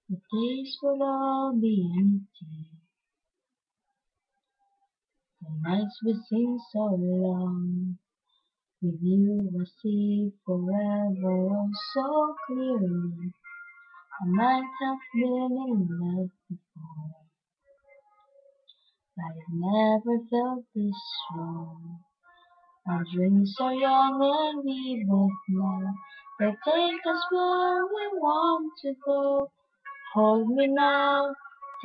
The days will all be empty. The nights will seem so long. With you I see forever oh so clearly. I might have been in love before, but I've never felt this strong. Our dreams are young and we both know they'll take us where we want to go. Hold me now,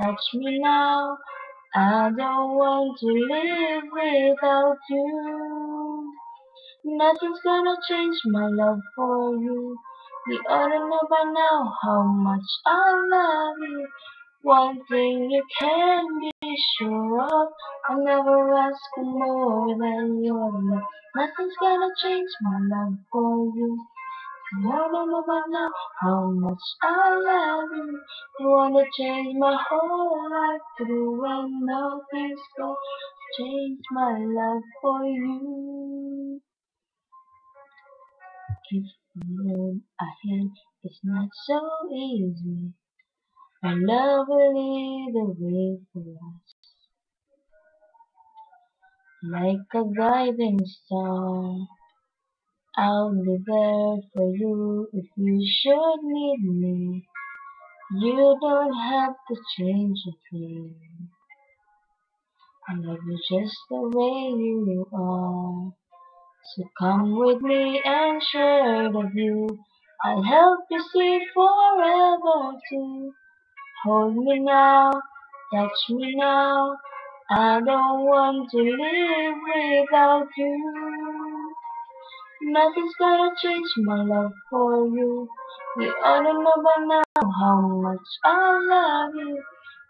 touch me now. I don't want to live without you. Nothing's gonna change my love for you. We ought to know by now how much I love you. One thing you can be sure of, I'll never ask for more than your love. Nothing's gonna change my love for you. You wanna know by now how much I love you. You wanna change my whole life through and nothing's gonna change my love for you. If you know ahead, it's not so easy. Our love will lead the way for us, like a guiding star. I'll be there for you if you should need me. You don't have to change a thing. I love you just the way you are. So come with me and share the view. I'll help you see forever too. Hold me now, touch me now. I don't want to live without you. Nothing's gonna change my love for you. You ought to know by now how much I love you.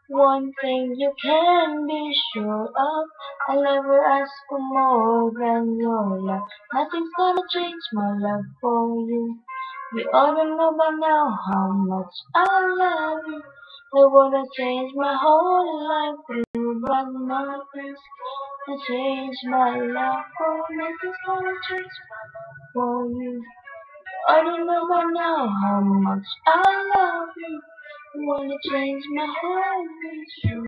One thing you can be sure of, I'll never ask for more than your love. Nothing's gonna change my love for you. You ought to know by now how much I love you. I wanna change my whole life through, but nothing's gonna change my love for you. Nothing's gonna change my love for you. I don't know by now how much I love you. I wanna change my whole life.